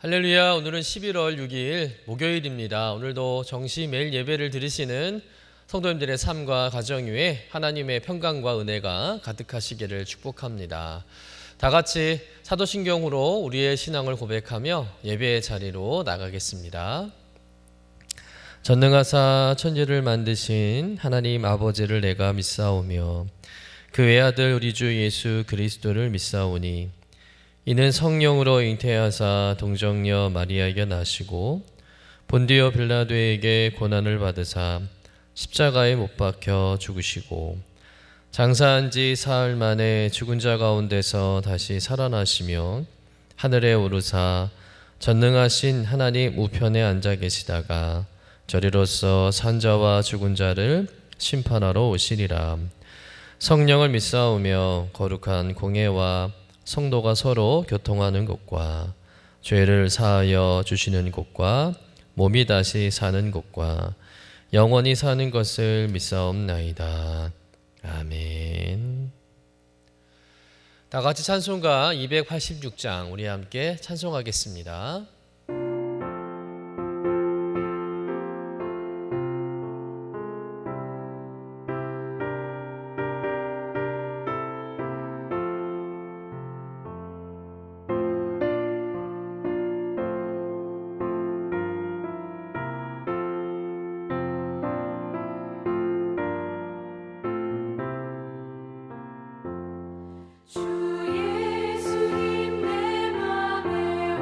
할렐루야. 오늘은 11월 6일 목요일입니다. 오늘도 정시 매일 예배를 드리시는 성도님들의 삶과 가정 위에 하나님의 평강과 은혜가 가득하시기를 축복합니다. 다 같이 사도신경으로 우리의 신앙을 고백하며 예배의 자리로 나가겠습니다. 전능하사 천지를 만드신 하나님 아버지를 내가 믿사오며 그 외아들 우리 주 예수 그리스도를 믿사오니 이는 성령으로 잉태하사 동정녀 마리아에게 나시고 본디오 빌라도에게 고난을 받으사 십자가에 못 박혀 죽으시고 장사한 지 사흘 만에 죽은 자 가운데서 다시 살아나시며 하늘에 오르사 전능하신 하나님 우편에 앉아 계시다가 저리로서 산자와 죽은 자를 심판하러 오시리라. 성령을 믿사오며 거룩한 공예와 성도가 서로 교통하는 것과 죄를 사하여 주시는 것과 몸이 다시 사는 것과 영원히 사는 것을 믿사옵나이다. 아멘. 다 같이 찬송가 286장 우리 함께 찬송하겠습니다. 주 예수님 내 맘에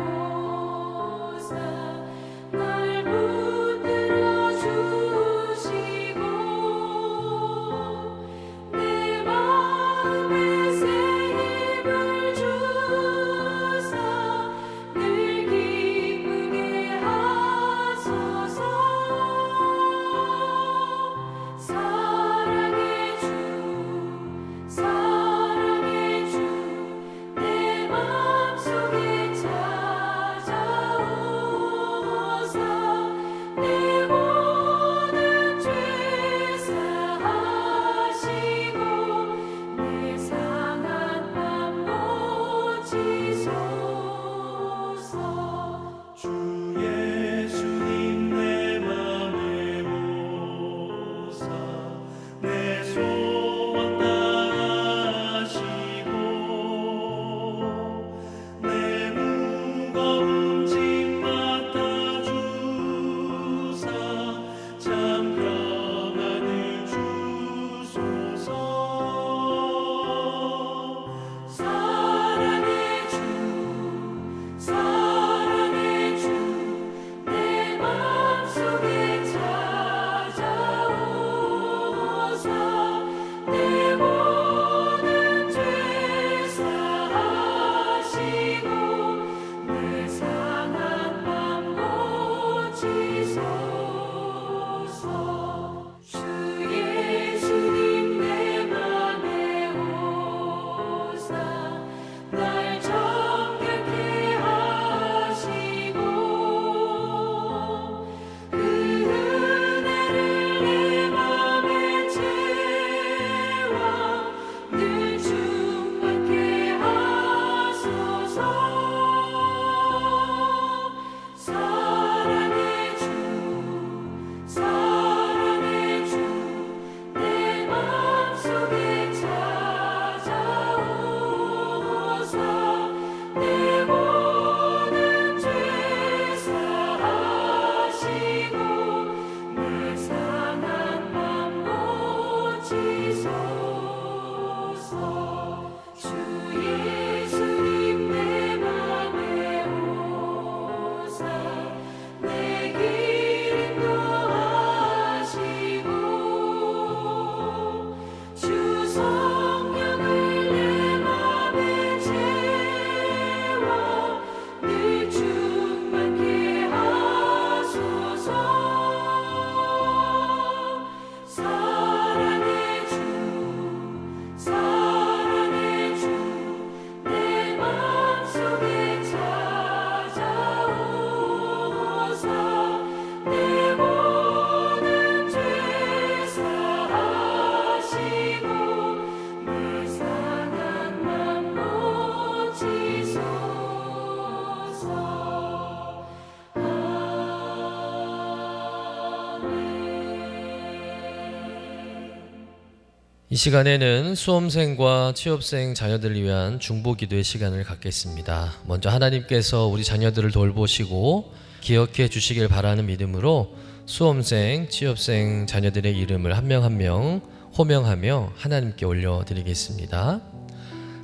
이 시간에는 수험생과 취업생 자녀들을 위한 중보기도의 시간을 갖겠습니다. 먼저 하나님께서 우리 자녀들을 돌보시고 기억해 주시길 바라는 믿음으로 수험생, 취업생 자녀들의 이름을 한 명 한 명 호명하며 하나님께 올려드리겠습니다.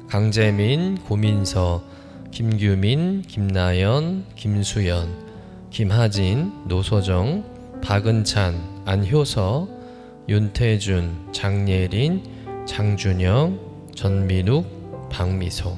강재민, 고민서, 김규민, 김나연, 김수연, 김하진, 노소정, 박은찬, 안효서, 윤태준, 장예린, 장준영, 전민욱, 박미소.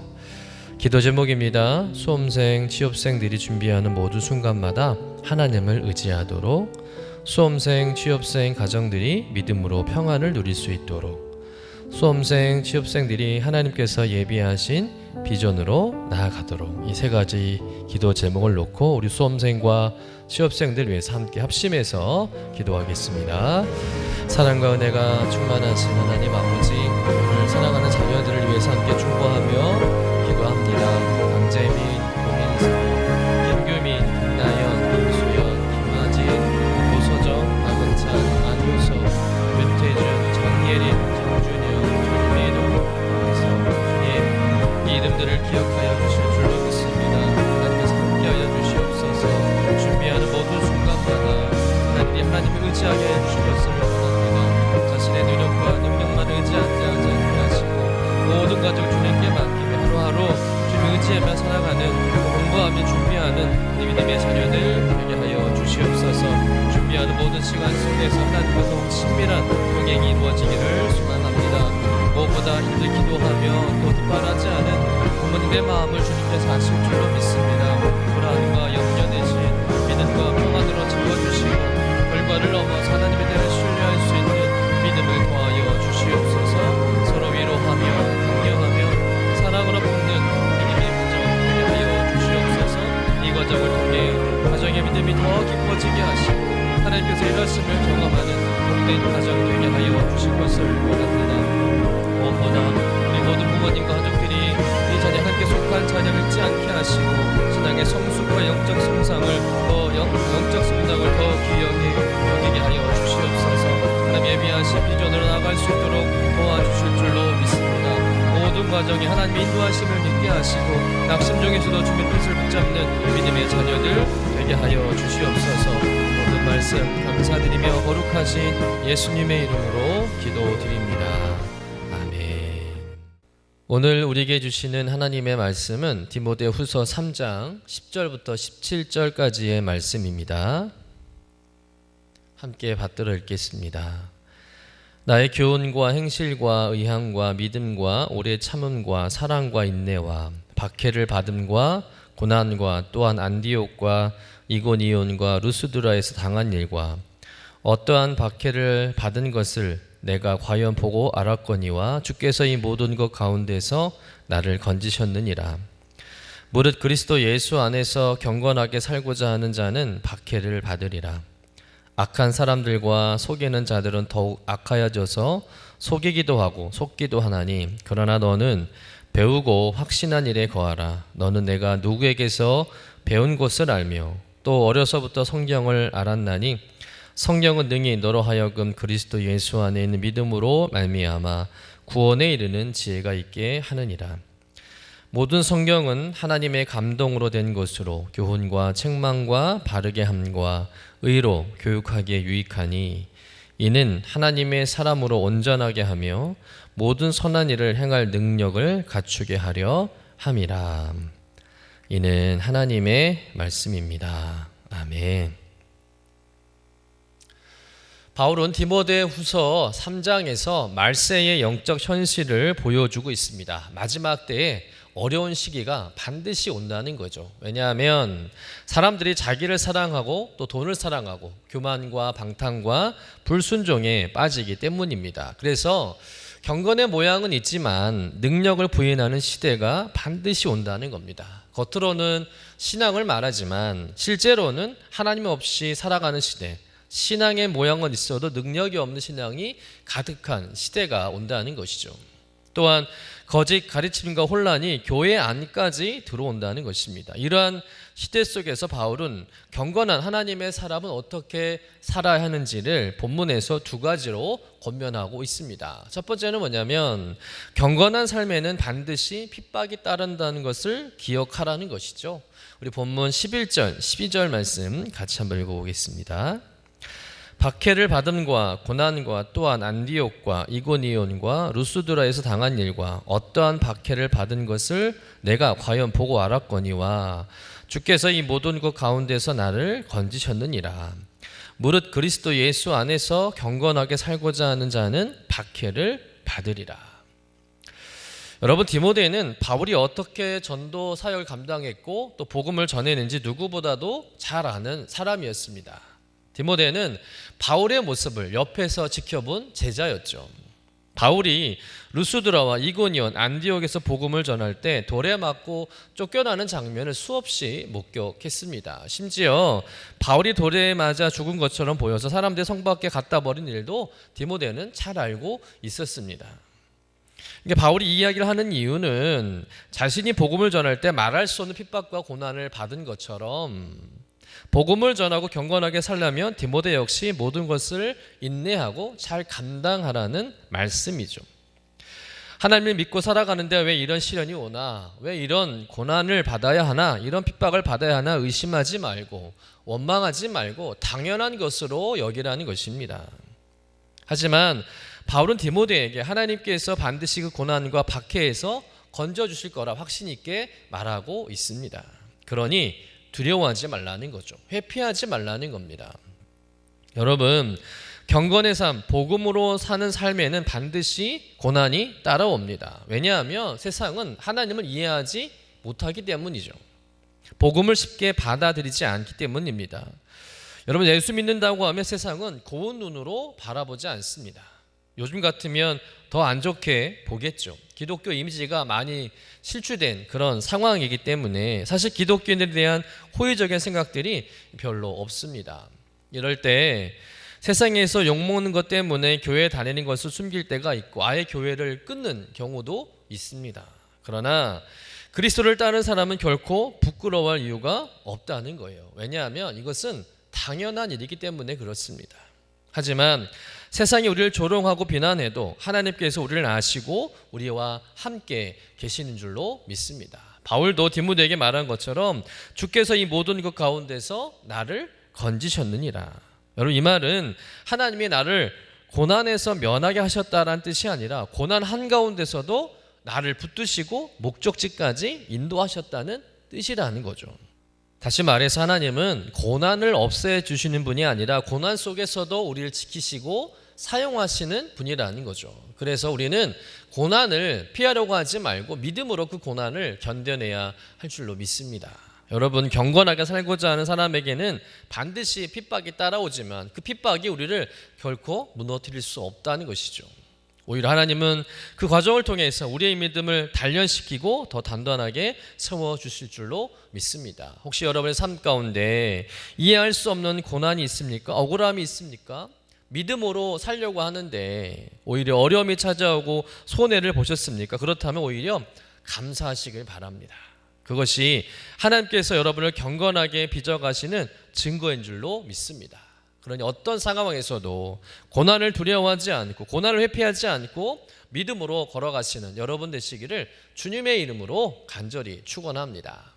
기도 제목입니다. 수험생, 취업생들이 준비하는 모든 순간마다 하나님을 의지하도록, 수험생, 취업생 가정들이 믿음으로 평안을 누릴 수 있도록, 수험생, 취업생들이 하나님께서 예비하신 비전으로 나아가도록, 이 세 가지 기도 제목을 놓고 우리 수험생과 취업생들 위해서 함께 합심해서 기도하겠습니다. 사랑과 은혜가 충만하신 하나님 아버지, 오늘 사랑하는 자녀들을 위해서 함께 중보하며 기도합니다. 강재민, 고민서, 김규민, 김나연, 김수연, 김하진, 노소정, 박은찬, 안효서, 윤태준, 정예린, 장준영, 전민우, 주님, 이 이름들을 기억하여 주실 줄로 믿습니다. 하나님께서 함께하여 주시옵소서. 준비하는 모든 순간마다 하나님이 하나님을 의지하게 해주실 것을 원합니다. 자신의 노력과 능력만 의지하지 않게 하시고 모든 가족 주님께 맡기며 하루하루 주님 의지하며 살아가는, 공부하며 준비하는 믿음의 자녀들 되게 하여 주시옵소서. 준비하는 모든 시간 속에서 하나님과 더욱 친밀한 동행이 이루어지기를 소망합니다. 무엇보다 힘들 기도하며 또 뒷바라지 않은 부모님의 마음을 주님께서 아실 줄로 믿습니다. 불안과 염려 대신 믿음과 평안으로 채워주시고 결과를 넘어서 하나님의 대를 신뢰할 수 있는 믿음을 더하여 주시옵소서. 서로 위로하며 격려하며 사랑으로 품는 믿음의 가정 되게 하여 주시옵소서. 이 과정을 통해 가정의 믿음이 더 깊어지게 하시고 하나님께서 일하심을 경험하는 복된 가정 되게 하여 주실 것을 원합니다. 무엇보다 우리 모든 부모님과 가족들이 이 자녀 함께 속한 자녀를 잊지 않게 하시고 신앙의 성숙과 영적 성장을 더 귀하게 여기게 하여 주시옵소서. 하나님 예비하신 비전으로 나아갈 수 있도록 도와주실 줄로 믿습니다. 모든 과정에 하나님의 인도하심을 믿게 하시고 낙심 중에서도 주님의 뜻을 붙잡는 믿음의 자녀들 되게 하여 주시옵소서. 모든 말씀 감사드리며 거룩하신 예수님의 이름으로 기도드립니다. 오늘 우리에게 주시는 하나님의 말씀은 디모데후서 3장 10절부터 17절까지의 말씀입니다. 함께 받들어 읽겠습니다. 나의 교훈과 행실과 의향과 믿음과 오래 참음과 사랑과 인내와 박해를 받음과 고난과 또한 안디옥과 이고니온과 루스드라에서 당한 일과 어떠한 박해를 받은 것을 내가 과연 보고 알았거니와 주께서 이 모든 것 가운데서 나를 건지셨느니라. 무릇 그리스도 예수 안에서 경건하게 살고자 하는 자는 박해를 받으리라. 악한 사람들과 속이는 자들은 더욱 악하여져서 속이기도 하고 속기도 하나니, 그러나 너는 배우고 확신한 일에 거하라. 너는 내가 누구에게서 배운 것을 알며 또 어려서부터 성경을 알았나니 성경은 능히 너로 하여금 그리스도 예수 안에 있는 믿음으로 말미암아 구원에 이르는 지혜가 있게 하느니라. 모든 성경은 하나님의 감동으로 된 것으로 교훈과 책망과 바르게 함과 의로 교육하기에 유익하니, 이는 하나님의 사람으로 온전하게 하며 모든 선한 일을 행할 능력을 갖추게 하려 함이라. 이는 하나님의 말씀입니다. 아멘. 바울은 디모데후서 3장에서 말세의 영적 현실을 보여주고 있습니다. 마지막 때에 어려운 시기가 반드시 온다는 거죠. 왜냐하면 사람들이 자기를 사랑하고 또 돈을 사랑하고 교만과 방탕과 불순종에 빠지기 때문입니다. 그래서 경건의 모양은 있지만 능력을 부인하는 시대가 반드시 온다는 겁니다. 겉으로는 신앙을 말하지만 실제로는 하나님 없이 살아가는 시대, 신앙의 모양은 있어도 능력이 없는 신앙이 가득한 시대가 온다는 것이죠. 또한 거짓 가르침과 혼란이 교회 안까지 들어온다는 것입니다. 이러한 시대 속에서 바울은 경건한 하나님의 사람은 어떻게 살아야 하는지를 본문에서 두 가지로 권면하고 있습니다. 첫 번째는 뭐냐면 경건한 삶에는 반드시 핍박이 따른다는 것을 기억하라는 것이죠. 우리 본문 11절, 12절 말씀 같이 한번 읽어보겠습니다. 박해를 받음과 고난과 또한 안디옥과 이고니온과 루스드라에서 당한 일과 어떠한 박해를 받은 것을 내가 과연 보고 알았거니와 주께서 이 모든 것 가운데서 나를 건지셨느니라. 무릇 그리스도 예수 안에서 경건하게 살고자 하는 자는 박해를 받으리라. 여러분, 디모데는 바울이 어떻게 전도 사역을 감당했고 또 복음을 전했는지 누구보다도 잘 아는 사람이었습니다. 디모데는 바울의 모습을 옆에서 지켜본 제자였죠. 바울이 루스드라와 이고니온, 안디옥에서 복음을 전할 때 돌에 맞고 쫓겨나는 장면을 수없이 목격했습니다. 심지어 바울이 돌에 맞아 죽은 것처럼 보여서 사람들이 성 밖에 갖다 버린 일도 디모데는 잘 알고 있었습니다. 이게 바울이 이 이야기를 하는 이유는 자신이 복음을 전할 때 말할 수 없는 핍박과 고난을 받은 것처럼 복음을 전하고 경건하게 살려면 디모데 역시 모든 것을 인내하고 잘 감당하라는 말씀이죠. 하나님을 믿고 살아가는데 왜 이런 시련이 오나, 왜 이런 고난을 받아야 하나, 이런 핍박을 받아야 하나 의심하지 말고 원망하지 말고 당연한 것으로 여기라는 것입니다. 하지만 바울은 디모데에게 하나님께서 반드시 그 고난과 박해에서 건져주실 거라 확신 있게 말하고 있습니다. 그러니 두려워하지 말라는 거죠. 회피하지 말라는 겁니다. 여러분, 경건의 삶, 복음으로 사는 삶에는 반드시 고난이 따라옵니다. 왜냐하면 세상은 하나님을 이해하지 못하기 때문이죠. 복음을 쉽게 받아들이지 않기 때문입니다. 여러분, 예수 믿는다고 하면 세상은 고운 눈으로 바라보지 않습니다. 요즘 같으면 더 안 좋게 보겠죠. 기독교 이미지가 많이 실추된 그런 상황이기 때문에 사실 기독교인들에 대한 호의적인 생각들이 별로 없습니다. 이럴 때 세상에서 욕먹는 것 때문에 교회 다니는 것을 숨길 때가 있고 아예 교회를 끊는 경우도 있습니다. 그러나 그리스도를 따르는 사람은 결코 부끄러워할 이유가 없다는 거예요. 왜냐하면 이것은 당연한 일이기 때문에 그렇습니다. 하지만 세상이 우리를 조롱하고 비난해도 하나님께서 우리를 아시고 우리와 함께 계시는 줄로 믿습니다. 바울도 디모데에게 말한 것처럼 주께서 이 모든 것 가운데서 나를 건지셨느니라. 여러분, 이 말은 하나님이 나를 고난에서 면하게 하셨다라는 뜻이 아니라 고난 한가운데서도 나를 붙드시고 목적지까지 인도하셨다는 뜻이라는 거죠. 다시 말해서 하나님은 고난을 없애주시는 분이 아니라 고난 속에서도 우리를 지키시고 사용하시는 분이라는 거죠. 그래서 우리는 고난을 피하려고 하지 말고 믿음으로 그 고난을 견뎌내야 할 줄로 믿습니다. 여러분, 경건하게 살고자 하는 사람에게는 반드시 핍박이 따라오지만 그 핍박이 우리를 결코 무너뜨릴 수 없다는 것이죠. 오히려 하나님은 그 과정을 통해서 우리의 믿음을 단련시키고 더 단단하게 세워주실 줄로 믿습니다. 혹시 여러분의 삶 가운데 이해할 수 없는 고난이 있습니까? 억울함이 있습니까? 믿음으로 살려고 하는데 오히려 어려움이 찾아오고 손해를 보셨습니까? 그렇다면 오히려 감사하시길 바랍니다. 그것이 하나님께서 여러분을 경건하게 빚어가시는 증거인 줄로 믿습니다. 그러니 어떤 상황에서도 고난을 두려워하지 않고 고난을 회피하지 않고 믿음으로 걸어가시는 여러분 되시기를 주님의 이름으로 간절히 축원합니다.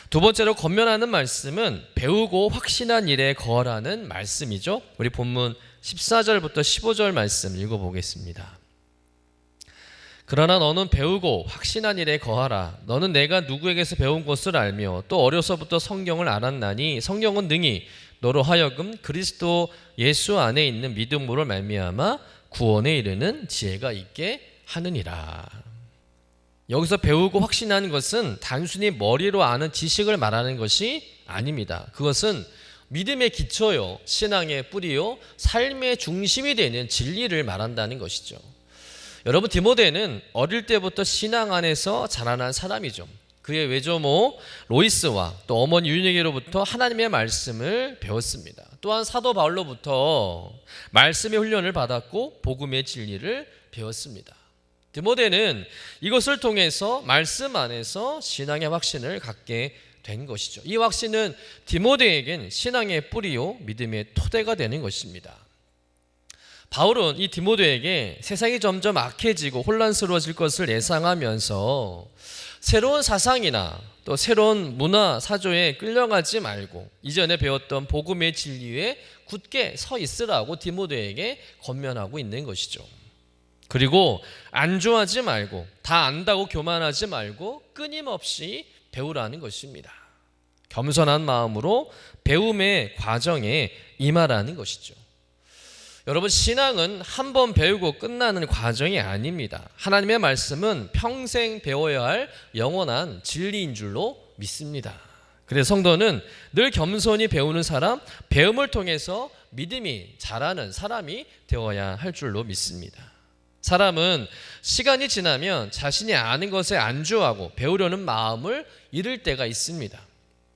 두 번째로 권면하는 말씀은 배우고 확신한 일에 거하라는 말씀이죠. 우리 본문 14절부터 15절 말씀 읽어보겠습니다. 그러나 너는 배우고 확신한 일에 거하라. 너는 내가 누구에게서 배운 것을 알며 또 어려서부터 성경을 알았나니 성경은 능히 너로 하여금 그리스도 예수 안에 있는 믿음으로 말미암아 구원에 이르는 지혜가 있게 하느니라. 여기서 배우고 확신하는 것은 단순히 머리로 아는 지식을 말하는 것이 아닙니다. 그것은 믿음의 기초요, 신앙의 뿌리요, 삶의 중심이 되는 진리를 말한다는 것이죠. 여러분, 디모데는 어릴 때부터 신앙 안에서 자라난 사람이죠. 그의 외조모 로이스와 또 어머니 유니에게로부터 하나님의 말씀을 배웠습니다. 또한 사도 바울로부터 말씀의 훈련을 받았고 복음의 진리를 배웠습니다. 디모데는 이것을 통해서 말씀 안에서 신앙의 확신을 갖게 된 것이죠. 이 확신은 디모데에겐 신앙의 뿌리요 믿음의 토대가 되는 것입니다. 바울은 이 디모데에게 세상이 점점 악해지고 혼란스러워질 것을 예상하면서 새로운 사상이나 또 새로운 문화 사조에 끌려가지 말고 이전에 배웠던 복음의 진리에 굳게 서 있으라고 디모데에게 권면하고 있는 것이죠. 그리고 안주하지 말고 다 안다고 교만하지 말고 끊임없이 배우라는 것입니다. 겸손한 마음으로 배움의 과정에 임하라는 것이죠. 여러분, 신앙은 한 번 배우고 끝나는 과정이 아닙니다. 하나님의 말씀은 평생 배워야 할 영원한 진리인 줄로 믿습니다. 그래서 성도는 늘 겸손히 배우는 사람, 배움을 통해서 믿음이 자라는 사람이 되어야 할 줄로 믿습니다. 사람은 시간이 지나면 자신이 아는 것에 안주하고 배우려는 마음을 잃을 때가 있습니다.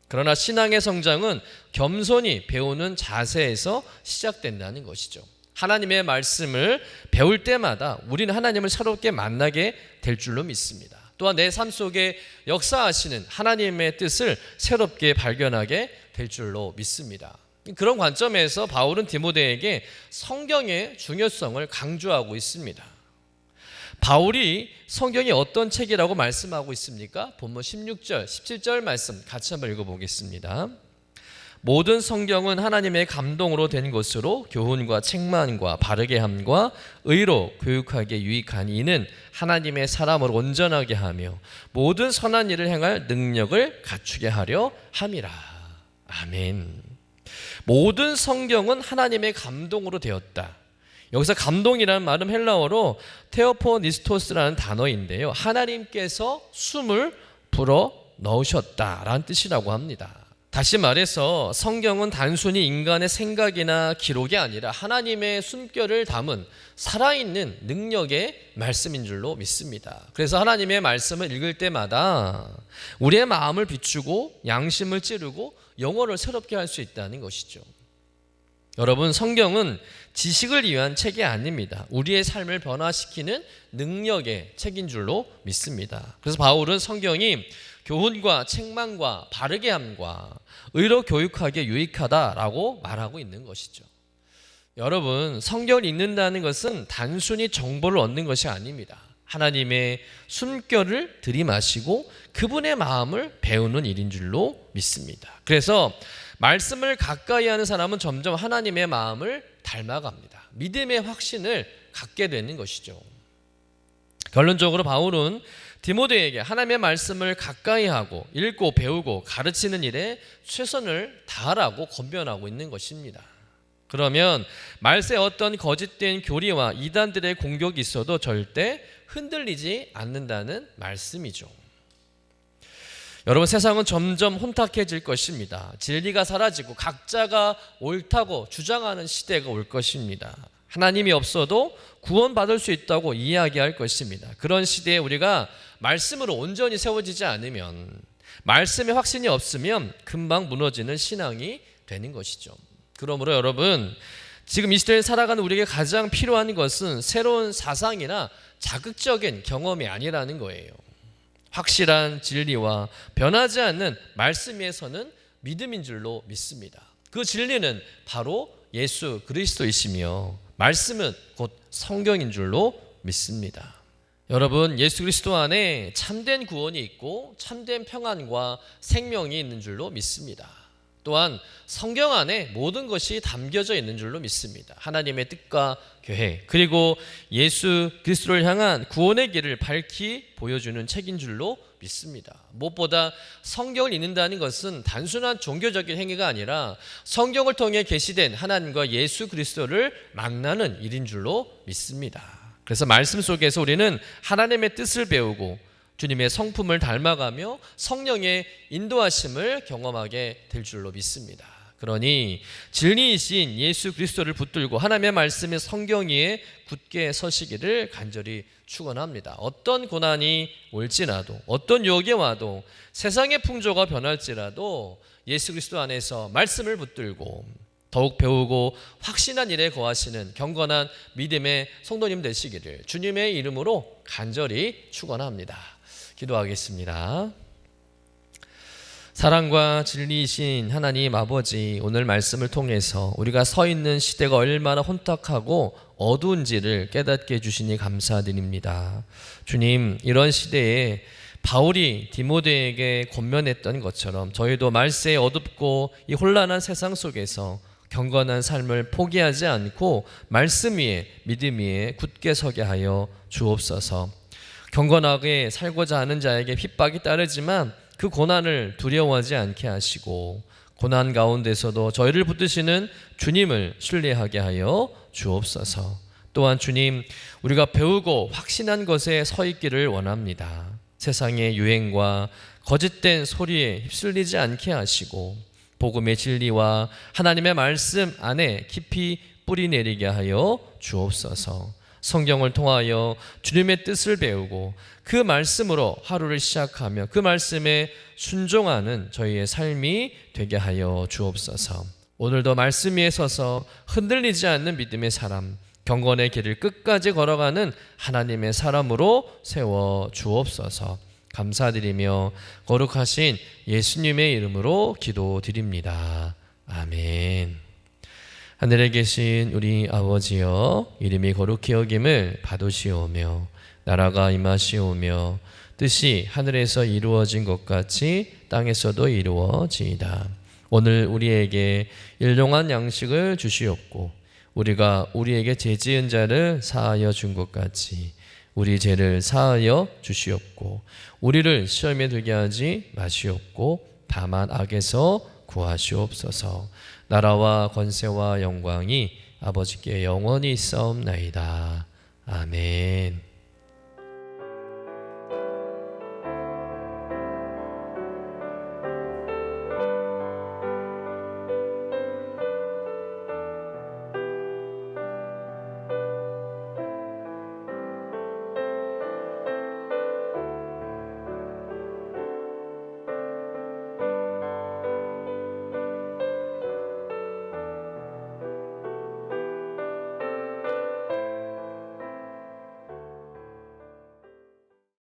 그러나 신앙의 성장은 겸손히 배우는 자세에서 시작된다는 것이죠. 하나님의 말씀을 배울 때마다 우리는 하나님을 새롭게 만나게 될 줄로 믿습니다. 또한 내 삶 속에 역사하시는 하나님의 뜻을 새롭게 발견하게 될 줄로 믿습니다. 그런 관점에서 바울은 디모데에게 성경의 중요성을 강조하고 있습니다. 바울이 성경이 어떤 책이라고 말씀하고 있습니까? 본문 16절, 17절 말씀 같이 한번 읽어보겠습니다. 모든 성경은 하나님의 감동으로 된 것으로 교훈과 책망과 바르게 함과 의로 교육하기에 유익하니 이는 하나님의 사람을 온전하게 하며 모든 선한 일을 행할 능력을 갖추게 하려 함이라. 아멘. 모든 성경은 하나님의 감동으로 되었다. 여기서 감동이라는 말은 헬라어로 테오포니스토스라는 단어인데요. 하나님께서 숨을 불어 넣으셨다라는 뜻이라고 합니다. 다시 말해서 성경은 단순히 인간의 생각이나 기록이 아니라 하나님의 숨결을 담은 살아있는 능력의 말씀인 줄로 믿습니다. 그래서 하나님의 말씀을 읽을 때마다 우리의 마음을 비추고 양심을 찌르고 영혼을 새롭게 할 수 있다는 것이죠. 여러분, 성경은 지식을 위한 책이 아닙니다. 우리의 삶을 변화시키는 능력의 책인 줄로 믿습니다. 그래서 바울은 성경이 교훈과 책망과 바르게 함과 의로 교육하기에 유익하다라고 말하고 있는 것이죠. 여러분, 성경을 읽는다는 것은 단순히 정보를 얻는 것이 아닙니다. 하나님의 숨결을 들이마시고 그분의 마음을 배우는 일인 줄로 믿습니다. 그래서 말씀을 가까이 하는 사람은 점점 하나님의 마음을 닮아갑니다. 믿음의 확신을 갖게 되는 것이죠. 결론적으로 바울은 디모데에게 하나님의 말씀을 가까이 하고 읽고 배우고 가르치는 일에 최선을 다하라고 권면하고 있는 것입니다. 그러면 말세에 어떤 거짓된 교리와 이단들의 공격이 있어도 절대 흔들리지 않는다는 말씀이죠. 여러분, 세상은 점점 혼탁해질 것입니다. 진리가 사라지고 각자가 옳다고 주장하는 시대가 올 것입니다. 하나님이 없어도 구원받을 수 있다고 이야기할 것입니다. 그런 시대에 우리가 말씀으로 온전히 세워지지 않으면, 말씀의 확신이 없으면 금방 무너지는 신앙이 되는 것이죠. 그러므로 여러분, 지금 이 시대에 살아가는 우리에게 가장 필요한 것은 새로운 사상이나 자극적인 경험이 아니라는 거예요. 확실한 진리와 변하지 않는 말씀 위에서는 믿음인 줄로 믿습니다. 그 진리는 바로 예수 그리스도이시며 말씀은 곧 성경인 줄로 믿습니다. 여러분, 예수 그리스도 안에 참된 구원이 있고 참된 평안과 생명이 있는 줄로 믿습니다. 또한 성경 안에 모든 것이 담겨져 있는 줄로 믿습니다. 하나님의 뜻과 계획, 그리고 예수 그리스도를 향한 구원의 길을 밝히 보여주는 책인 줄로 믿습니다. 무엇보다 성경을 읽는다는 것은 단순한 종교적인 행위가 아니라 성경을 통해 계시된 하나님과 예수 그리스도를 만나는 일인 줄로 믿습니다. 그래서 말씀 속에서 우리는 하나님의 뜻을 배우고 주님의 성품을 닮아가며 성령의 인도하심을 경험하게 될 줄로 믿습니다. 그러니 진리이신 예수 그리스도를 붙들고 하나님의 말씀의 성경 위에 굳게 서시기를 간절히 축원합니다. 어떤 고난이 올지라도, 어떤 유혹이 와도, 세상의 풍조가 변할지라도 예수 그리스도 안에서 말씀을 붙들고 더욱 배우고 확신한 일에 거하시는 경건한 믿음의 성도님 되시기를 주님의 이름으로 간절히 축원합니다. 기도하겠습니다. 사랑과 진리이신 하나님 아버지, 오늘 말씀을 통해서 우리가 서 있는 시대가 얼마나 혼탁하고 어두운지를 깨닫게 해주시니 감사드립니다. 주님, 이런 시대에 바울이 디모데에게 권면했던 것처럼 저희도 말세에 어둡고 이 혼란한 세상 속에서 경건한 삶을 포기하지 않고 말씀 위에 믿음 위에 굳게 서게 하여 주옵소서. 경건하게 살고자 하는 자에게 핍박이 따르지만 그 고난을 두려워하지 않게 하시고 고난 가운데서도 저희를 붙드시는 주님을 신뢰하게 하여 주옵소서. 또한 주님, 우리가 배우고 확신한 것에 서 있기를 원합니다. 세상의 유행과 거짓된 소리에 휩쓸리지 않게 하시고 복음의 진리와 하나님의 말씀 안에 깊이 뿌리 내리게 하여 주옵소서. 성경을 통하여 주님의 뜻을 배우고 그 말씀으로 하루를 시작하며 그 말씀에 순종하는 저희의 삶이 되게 하여 주옵소서. 오늘도 말씀 위에 서서 흔들리지 않는 믿음의 사람, 경건의 길을 끝까지 걸어가는 하나님의 사람으로 세워 주옵소서. 감사드리며 거룩하신 예수님의 이름으로 기도드립니다. 아멘. 하늘에 계신 우리 아버지여, 이름이 거룩히 여김을 받으시오며 나라가 임하시오며 뜻이 하늘에서 이루어진 것 같이 땅에서도 이루어지이다. 오늘 우리에게 일용할 양식을 주시옵고 우리가 우리에게 죄 지은 자를 사하여 준 것 같이 우리 죄를 사하여 주시옵고 우리를 시험에 들게 하지 마시옵고 다만 악에서 구하시옵소서. 나라와 권세와 영광이 아버지께 영원히 있사옵나이다. 아멘.